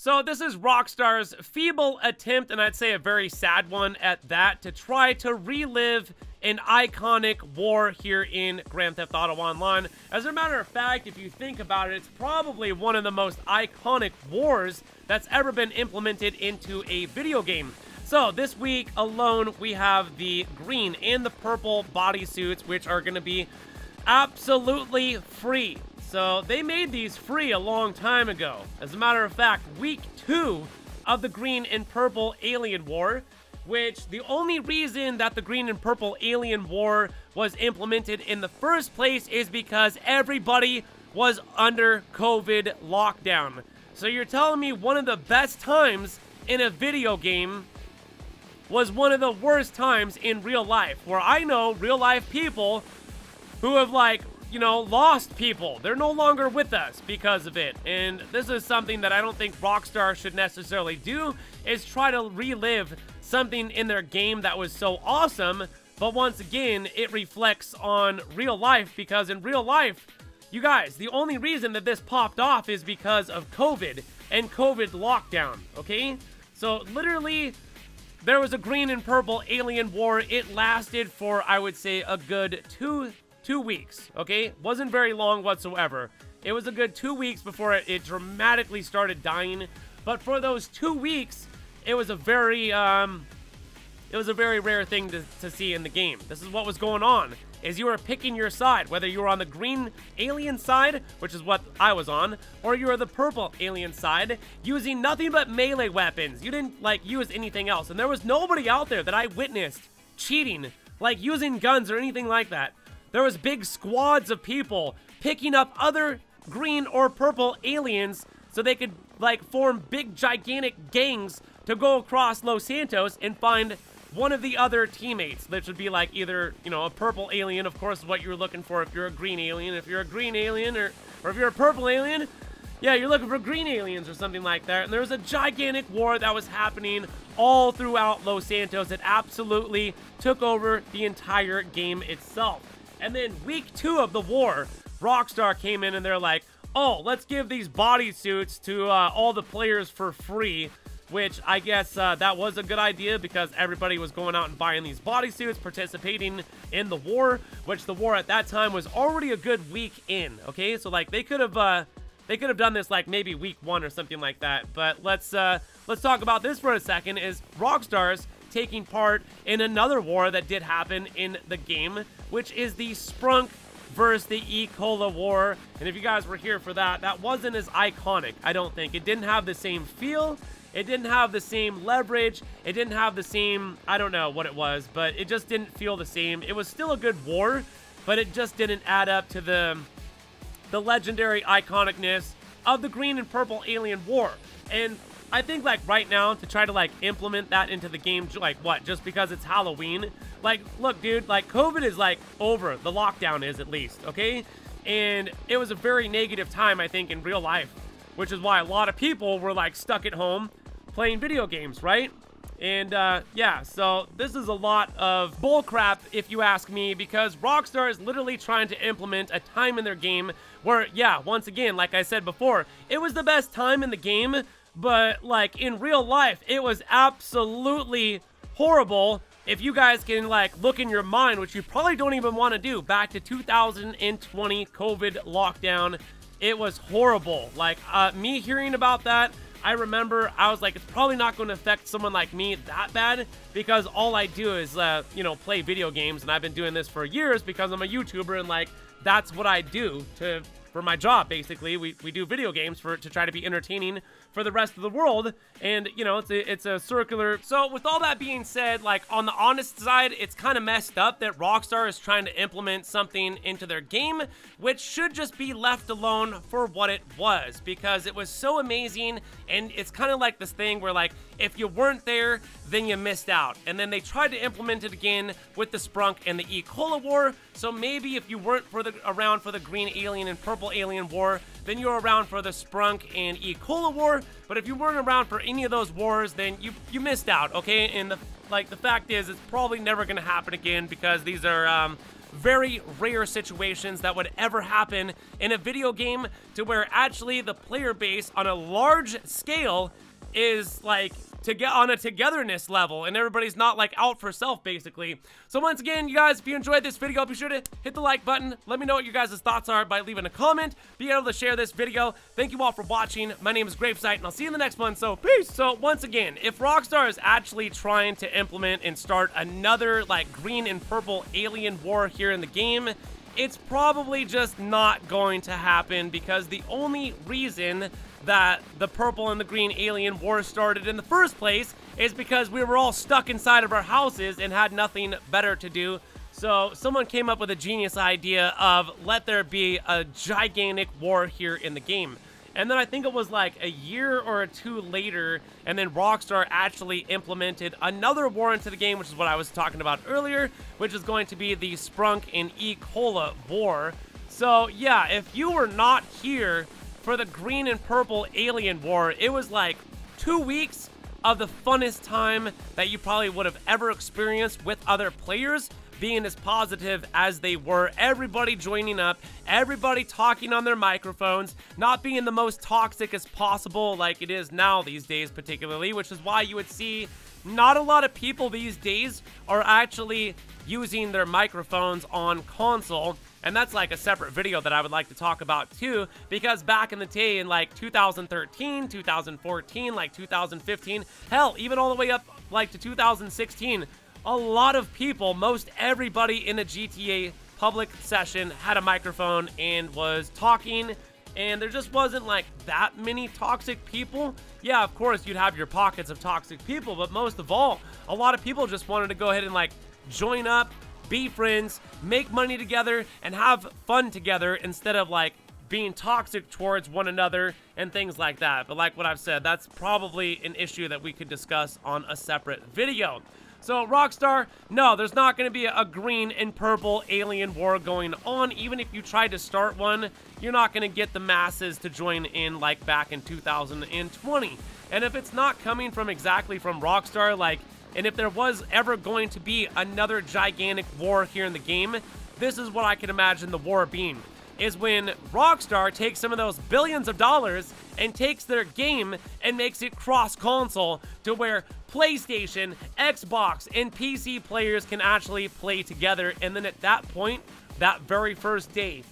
So this is Rockstar's feeble attempt, and I'd say a very sad one at that, to try to relive an iconic war here in Grand Theft Auto Online. As a matter of fact, if you think about it, it's probably one of the most iconic wars that's ever been implemented into a video game. So this week alone, we have the green and the purple bodysuits, which are going to be absolutely free. So they made these free a long time ago. As a matter of fact, week 2 of the green and purple alien war, which the only reason that the green and purple alien war was implemented in the first place is because everybody was under COVID lockdown. So you're telling me one of the best times in a video game was one of the worst times in real life, where I know real life people who have, like, you know, lost people. They're no longer with us because of it. And this is something that I don't think Rockstar should necessarily do, is try to relive something in their game that was so awesome. But once again, it reflects on real life, because in real life, you guys, the only reason that this popped off is because of COVID and COVID lockdown, okay? So literally, there was a green and purple alien war. It lasted for, I would say, a good two weeks, okay? Wasn't very long whatsoever. It was a good 2 weeks before it dramatically started dying. But for those 2 weeks, it was a very rare thing to see in the game. This is what was going on, is you were picking your side, whether you were on the green alien side, which is what I was on, or you were the purple alien side, using nothing but melee weapons. You didn't, like, use anything else. And there was nobody out there that I witnessed cheating, like using guns or anything like that. There was big squads of people picking up other green or purple aliens so they could, like, form big gigantic gangs to go across Los Santos and find one of the other teammates. That should be, like, either, you know, a purple alien, of course, is what you're looking for if you're a green alien. If you're a green alien, or if you're a purple alien, yeah, you're looking for green aliens or something like that. And there was a gigantic war that was happening all throughout Los Santos. It absolutely took over the entire game itself. And then week 2 of the war, Rockstar came in and they're like, oh, let's give these bodysuits to all the players for free, which I guess that was a good idea, because everybody was going out and buying these bodysuits, participating in the war, which the war at that time was already a good week in, okay? So, like, they could have done this, like, maybe week 1 or something like that. But let's talk about this for a second, is Rockstar's taking part in another war that did happen in the game, which is the Sprunk versus the E. Cola war. And if you guys were here for that, that wasn't as iconic, I don't think. It didn't have the same feel. It didn't have the same leverage. It didn't have the same, I don't know what it was, but it just didn't feel the same. It was still a good war, but it just didn't add up to the legendary iconicness of the green and purple alien war. And I think, like, right now, to try to, like, implement that into the game, like, what, just because it's Halloween? Like, look, dude, like, COVID is, like, over. The lockdown is, at least, okay? And it was a very negative time, I think, in real life, which is why a lot of people were, like, stuck at home playing video games, right? And, yeah, so this is a lot of bullcrap, if you ask me, because Rockstar is literally trying to implement a time in their game where, yeah, once again, like I said before, it was the best time in the game, but, like, in real life, it was absolutely horrible. If you guys can, like, look in your mind, which you probably don't even want to do, back to 2020 COVID lockdown, it was horrible. Like, me hearing about that, I remember I was like, it's probably not going to affect someone like me that bad, because all I do is, you know, play video games, and I've been doing this for years because I'm a YouTuber, and, like, that's what I do for my job, basically. We do video games to try to be entertaining for the rest of the world, and, you know, it's a circular. So with all that being said, like, on the honest side, it's kind of messed up that Rockstar is trying to implement something into their game which should just be left alone for what it was, because it was so amazing. And it's kind of like this thing where, like, if you weren't there, then you missed out. And then they tried to implement it again with the Sprunk and the E. Cola war. So maybe if you weren't around for the green alien and purple alien war, then you're around for the Sprunk and E. Cola war. But if you weren't around for any of those wars, then you missed out, okay? And the fact is, it's probably never going to happen again, because these are very rare situations that would ever happen in a video game, to where actually the player base on a large scale is like to get on a togetherness level, and everybody's not like out for self, basically. So once again, you guys, if you enjoyed this video, be sure to hit the like button. Let me know what you guys' thoughts are by leaving a comment. Be able to share this video. Thank you all for watching. My name is GRAVESIGHT, and I'll see you in the next one. So peace. So once again, if Rockstar is actually trying to implement and start another like green and purple alien war here in the game, it's probably just not going to happen, because the only reason that the purple and the green alien war started in the first place is because we were all stuck inside of our houses and had nothing better to do. So someone came up with a genius idea of let there be a gigantic war here in the game. And then I think it was like a year or two later, and then Rockstar actually implemented another war into the game, which is what I was talking about earlier, which is going to be the Sprunk and E. Cola war. So yeah, if you were not here for the green and purple alien war, it was like 2 weeks of the funnest time that you probably would have ever experienced, with other players being as positive as they were, everybody joining up, everybody talking on their microphones, not being the most toxic as possible like it is now these days particularly, which is why you would see not a lot of people these days are actually using their microphones on console. And that's like a separate video that I would like to talk about too, because back in the day in like 2013, 2014, like 2015, hell, even all the way up like to 2016, a lot of people, most everybody in a GTA public session had a microphone and was talking, and there just wasn't like that many toxic people. Yeah, of course you'd have your pockets of toxic people, but most of all, a lot of people just wanted to go ahead and like join up, be friends, make money together, and have fun together instead of like being toxic towards one another and things like that. But like what I've said, that's probably an issue that we could discuss on a separate video. So Rockstar, no, there's not going to be a green and purple alien war going on. Even if you tried to start one, you're not going to get the masses to join in like back in 2020. And if it's not coming from exactly from Rockstar, like, and if there was ever going to be another gigantic war here in the game, this is what I can imagine the war being. Is when Rockstar takes some of those billions of dollars and takes their game and makes it cross-console, to where PlayStation, Xbox, and PC players can actually play together. And then at that point, that very first day,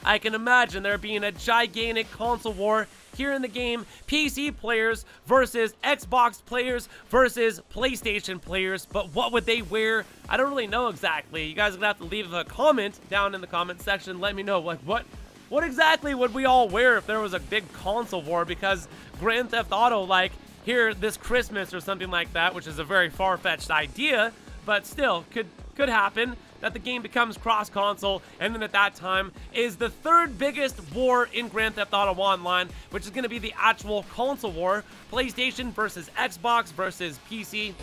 I can imagine there being a gigantic console war here in the game. PC players versus Xbox players versus PlayStation players. But what would they wear? I don't really know exactly. You guys are gonna have to leave a comment down in the comment section. Let me know what exactly would we all wear if there was a big console war, because Grand Theft Auto, like here this Christmas or something like that, which is a very far-fetched idea, but still could happen, that the game becomes cross-console, and then at that time is the third biggest war in Grand Theft Auto Online, which is going to be the actual console war, PlayStation versus Xbox versus PC.